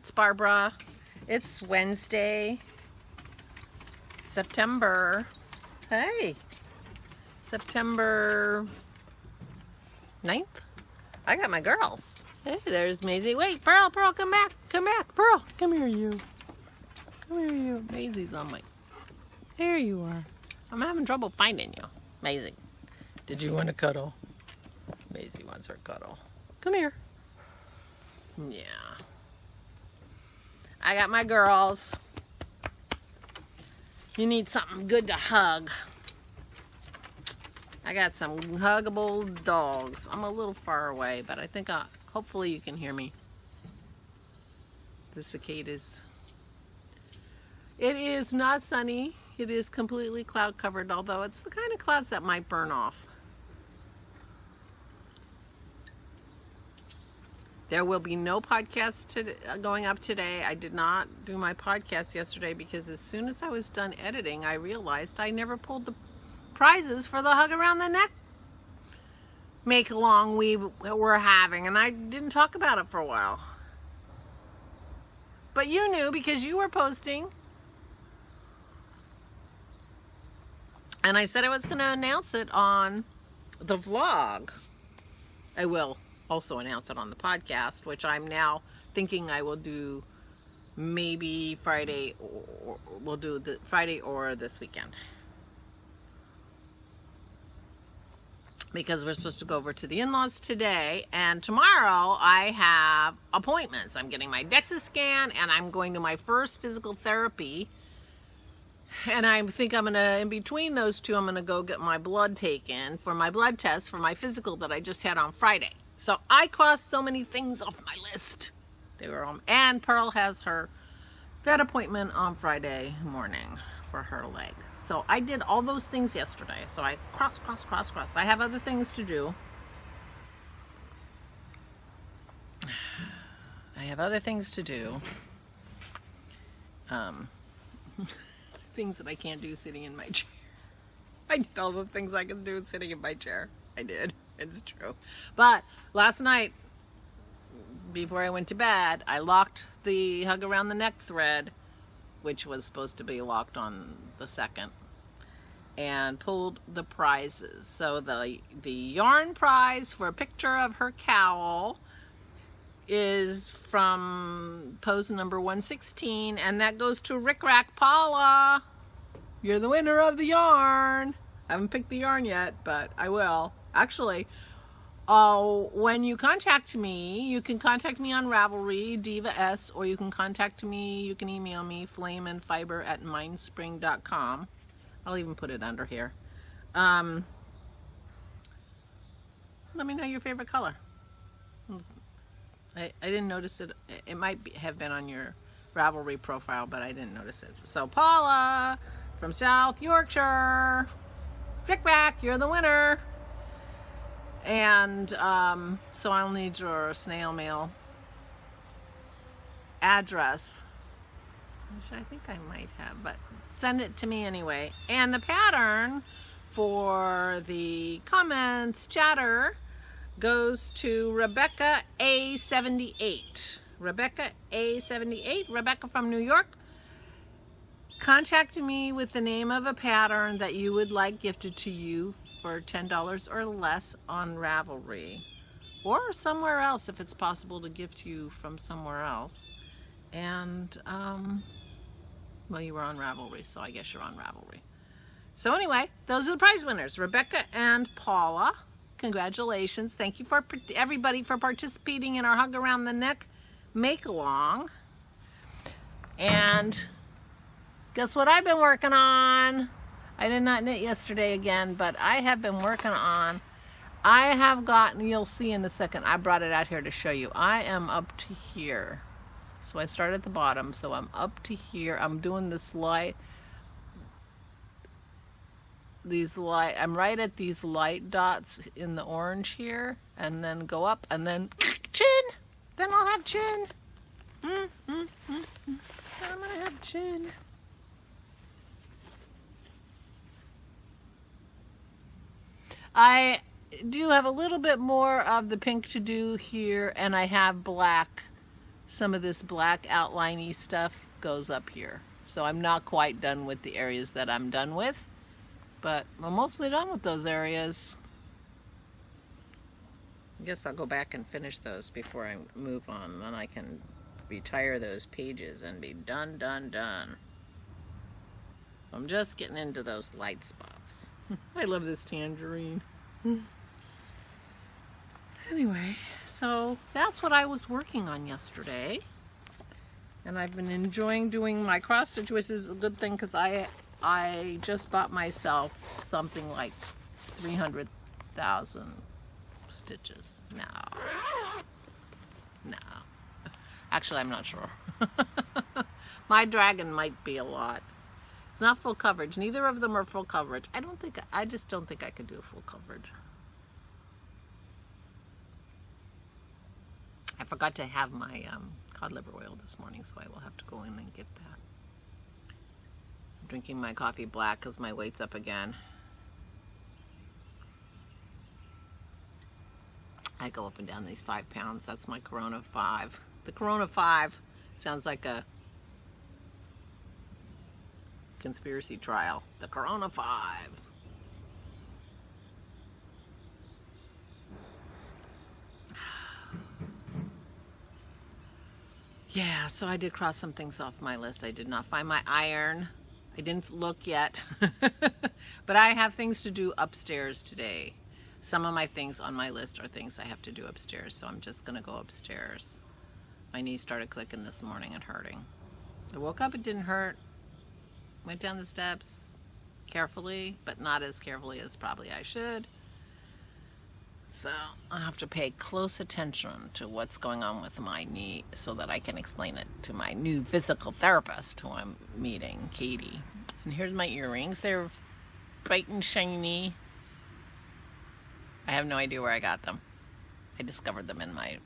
it's Barbara. It's Wednesday, September. Hey, September 9th. I got my girls. Hey, there's Maisie. Wait, Pearl, come back. Come back, Pearl. Come here, you. Come here, you. Maisie's on my... There you are. I'm having trouble finding you. Maisie, did you want to cuddle? Maisie wants her cuddle. Come here. Yeah. I got my girls. You need something good to hug. I got some huggable dogs. I'm a little far away, but I think hopefully you can hear me. The cicadas. It is not sunny. It is completely cloud covered, although it's the kind of clouds that might burn off. There will be no podcast going up today. I did not do my podcast yesterday because as soon as I was done editing, I realized I never pulled the prizes for the Hug Around the Neck make-along we were having, and I didn't talk about it for a while. But you knew because you were posting. And I said I was going to announce it on the vlog. I will also announce it on the podcast, which I'm now thinking I will do maybe Friday, or we'll do the Friday or this weekend. Because we're supposed to go over to the in-laws today, and tomorrow I have appointments. I'm getting my DEXA scan, and I'm going to my first physical therapy. And I think I'm gonna, in between those two, I'm gonna go get my blood taken for my blood test for my physical that I just had on Friday. So I crossed so many things off my list. They were on, and Pearl has her vet appointment on Friday morning for her leg. So I did all those things yesterday. So I cross. I have other things to do. I have other things to do. Things that I can't do sitting in my chair. I did all the things I can do sitting in my chair. I did. It's true. But last night, before I went to bed, I locked the Hug Around the Neck thread, which was supposed to be locked on the 2nd, and pulled the prizes. So the yarn prize for a picture of her cowl is from pose number 116, and that goes to Rick Rack Paula. You're the winner of the yarn. I haven't picked the yarn yet, but I will. Actually, when you contact me, you can contact me on Ravelry, DeevaaS, or you can contact me, you can email me, flameandfiber@mindspring.com. I'll even put it under here. Let me know your favorite color. I didn't notice it. It might have been on your Ravelry profile, but I didn't notice it. So Paula from South Yorkshire, Rick Rack, you're the winner. And so I'll need your snail mail address, which I think I might have, but send it to me anyway. And the pattern for the comments chatter goes to Rebecca A78. Rebecca A78, Rebecca from New York. Contact me with the name of a pattern that you would like gifted to you for $10 or less on Ravelry, or somewhere else if it's possible to gift you from somewhere else. And well, you were on Ravelry, so I guess you're on Ravelry. So anyway, those are the prize winners, Rebecca and Paula. Congratulations. Thank you for everybody for participating in our Hug Around the Neck make-along. And guess what I've been working on? I did not knit yesterday again, but I have been working on, I have gotten, you'll see in a second, I brought it out here to show you. I am up to here. So I start at the bottom, so I'm up to here. I'm doing this light, I'm right at these light dots in the orange here, and then go up, and then chin. Then I'll have chin. Then I'm gonna have chin. I do have a little bit more of the pink to do here, and I have black some of this black outliney stuff goes up here. So I'm not quite done with the areas that I'm done with, but I'm mostly done with those areas. I guess I'll go back and finish those before I move on. Then I can retire those pages and be done. So I'm just getting into those light spots. I love this tangerine. Anyway, so that's what I was working on yesterday. And I've been enjoying doing my cross stitch, which is a good thing because I just bought myself something like 300,000 stitches. No. Actually, I'm not sure. My dragon might be a lot. It's not full coverage. Neither of them are full coverage. I just don't think I could do full coverage. I forgot to have my cod liver oil this morning, so I will have to go in and get that. I'm drinking my coffee black because my weight's up again. I go up and down these 5 pounds. That's my Corona 5. The Corona 5 sounds like a conspiracy trial. The Corona 5. Yeah, so I did cross some things off my list. I did not find my iron. I didn't look yet. But I have things to do upstairs today. Some of my things on my list are things I have to do upstairs, so I'm just going to go upstairs. My knee started clicking this morning and hurting. I woke up, it didn't hurt. Went down the steps carefully, but not as carefully as probably I should. So I have to pay close attention to what's going on with my knee so that I can explain it to my new physical therapist who I'm meeting, Katie. And here's my earrings. They're bright and shiny. I have no idea where I got them. I discovered them in my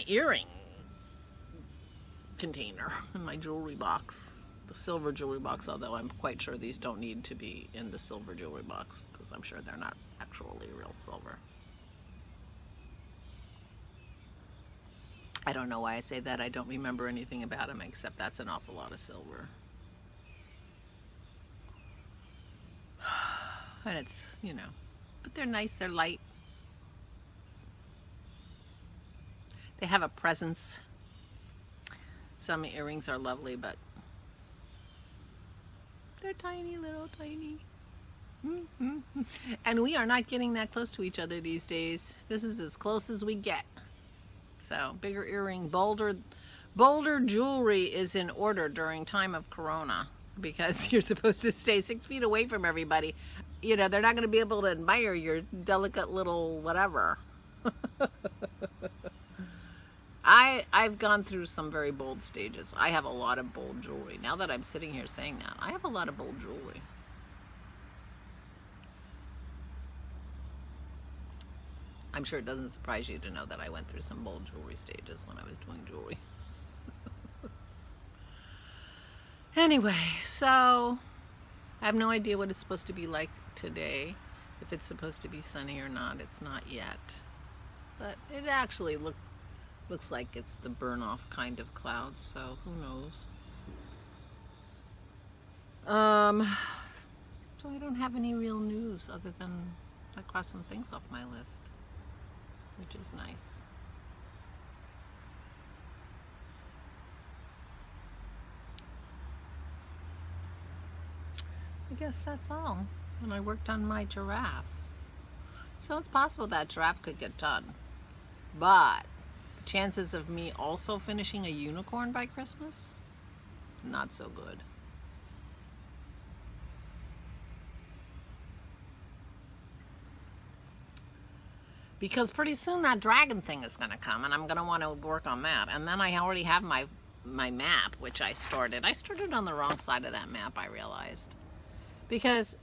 earring container, in my jewelry box, the silver jewelry box, although I'm quite sure these don't need to be in the silver jewelry box because I'm sure they're not actually real silver. I don't know why I say that. I don't remember anything about them except that's an awful lot of silver. And it's, you know, but they're nice, they're light. They have a presence. Some earrings are lovely, but they're tiny, little tiny. And we are not getting that close to each other these days. This is as close as we get. So, bigger earring, bolder jewelry is in order during time of Corona because you're supposed to stay 6 feet away from everybody. You know, they're not going to be able to admire your delicate little whatever. I've gone through some very bold stages. I have a lot of bold jewelry. Now that I'm sitting here saying that, I have a lot of bold jewelry. I'm sure it doesn't surprise you to know that I went through some bold jewelry stages when I was doing jewelry. Anyway, so I have no idea what it's supposed to be like today. If it's supposed to be sunny or not, it's not yet. But it actually looks like it's the burn off kind of clouds, so who knows. So I don't have any real news other than I crossed some things off my list, which is nice. I guess that's all. And I worked on my giraffe. So it's possible that giraffe could get done. But the chances of me also finishing a unicorn by Christmas, not so good. Because pretty soon that dragon thing is going to come and I'm going to want to work on that. And then I already have my map, which I started. I started on the wrong side of that map, I realized. Because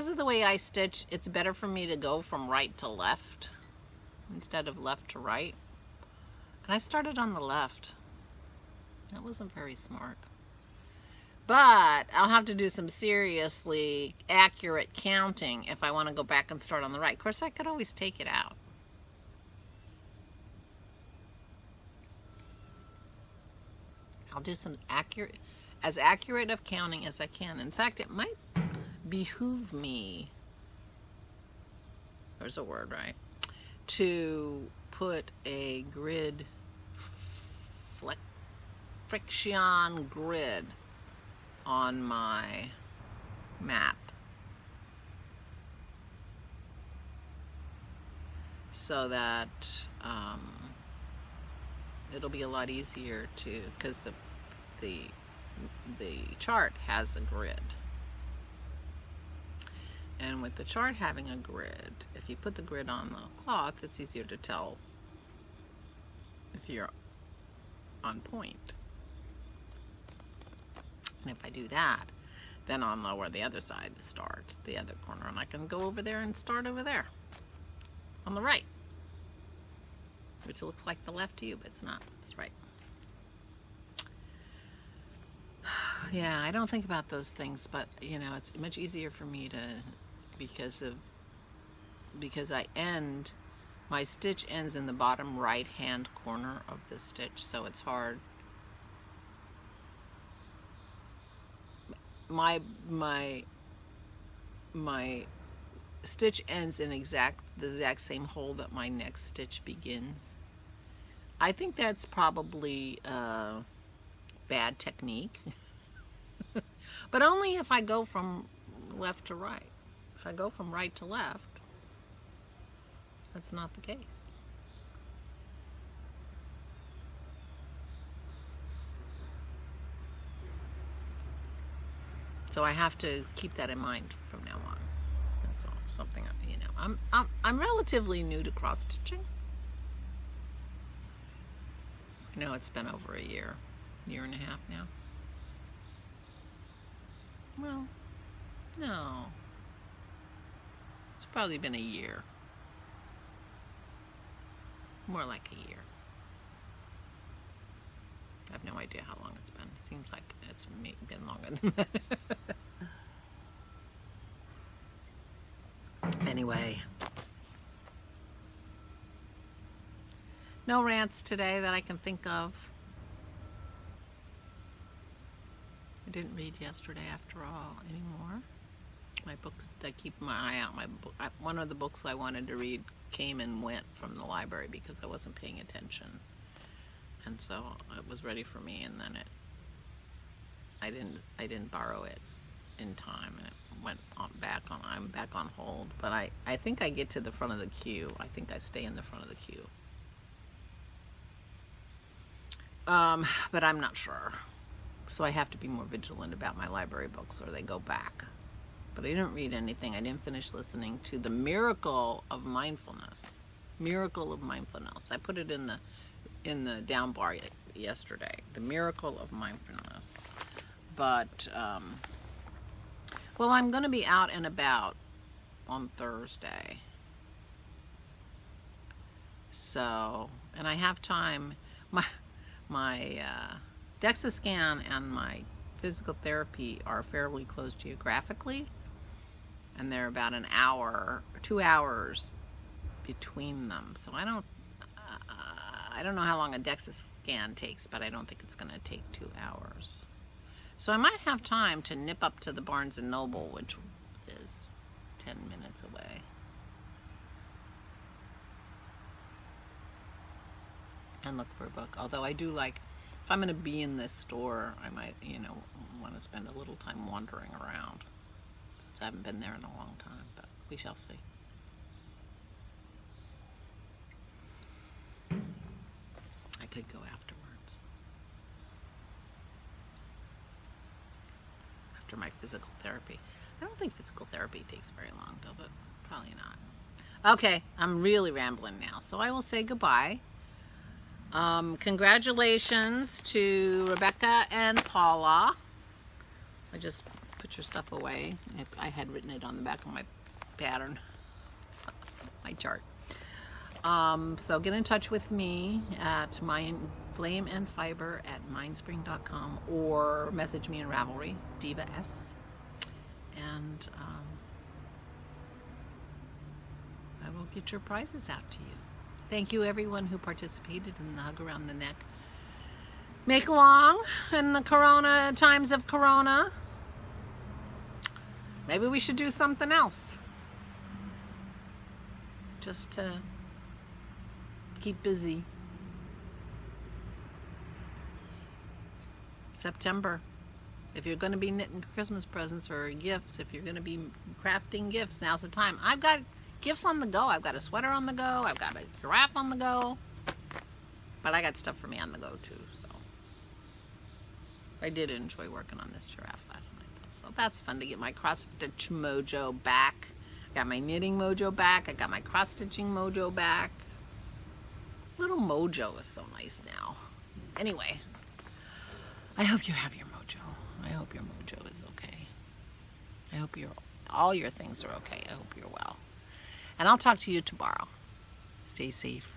of the way I stitch, it's better for me to go from right to left instead of left to right. And I started on the left. That wasn't very smart. But I'll have to do some seriously accurate counting if I want to go back and start on the right. Of course, I could always take it out. I'll do some as accurate of counting as I can. In fact, it might behoove me, there's a word, right, to put a grid, friction grid on my map, so that it'll be a lot easier to, because the chart has a grid. And with the chart having a grid, if you put the grid on the cloth, it's easier to tell if you're on point. And if I do that, then I'll know where the other side starts, the other corner, and I can go over there and start over there on the right, which looks like the left to you, but it's not. It's right. Yeah, I don't think about those things, but you know, it's much easier for me to, because my stitch ends in the bottom right hand corner of the stitch, so it's hard. My stitch ends in the exact same hole that my next stitch begins. I think that's probably bad technique, but only if I go from left to right. If I go from right to left, that's not the case. So I have to keep that in mind from now on. That's all. Something, you know, I'm relatively new to cross stitching. I know it's been over a year and a half now. Well, no. It's probably been a year. More like a year. I have no idea how long it's been. It seems like it's been longer than that. Anyway. No rants today that I can think of. I didn't read yesterday after all anymore. My books, I keep my eye out. One of the books I wanted to read came and went from the library because I wasn't paying attention. And so it was ready for me, and then I didn't borrow it in time, and it went I'm back on hold. But I think I get to the front of the queue. I think I stay in the front of the queue. But I'm not sure. So I have to be more vigilant about my library books or they go back. But I didn't read anything. I didn't finish listening to The Miracle of Mindfulness. Miracle of Mindfulness. I put it in the down bar yesterday. The Miracle of Mindfulness. But, well, I'm going to be out and about on Thursday. So, and I have time. My DEXA scan and my physical therapy are fairly close geographically, and they're about an hour, 2 hours between them. So I don't know how long a DEXA scan takes, but I don't think it's going to take 2 hours. So I might have time to nip up to the Barnes & Noble, which is 10 minutes away, and look for a book. Although I do like, if I'm going to be in this store, I might, you know, want to spend a little time wandering around. Since I haven't been there in a long time, but we shall see. I could go afterwards. After my physical therapy. I don't think physical therapy takes very long, though, but probably not. Okay, I'm really rambling now, so I will say goodbye. Congratulations to Rebecca and Paula. I just put your stuff away. I had written it on the back of my pattern, my chart. So get in touch with me at flameandfiber@mindspring.com or message me in Ravelry, DeevaaS. And I will get your prizes out to you. Thank you everyone who participated in the Hug Around the Neck make along in the corona times of corona. Maybe we should do something else. Just to keep busy. September. If you're going to be knitting Christmas presents or gifts, if you're going to be crafting gifts, now's the time. I've got gifts on the go. I've got a sweater on the go. I've got a giraffe on the go. But I got stuff for me on the go too, so. I did enjoy working on this giraffe last night, though. So that's fun to get my cross-stitch mojo back. Got my knitting mojo back. I got my cross-stitching mojo back. Little mojo is so nice now. Anyway, I hope you have your mojo. I hope your mojo is okay. I hope all your things are okay. I hope you're well. And I'll talk to you tomorrow. Stay safe.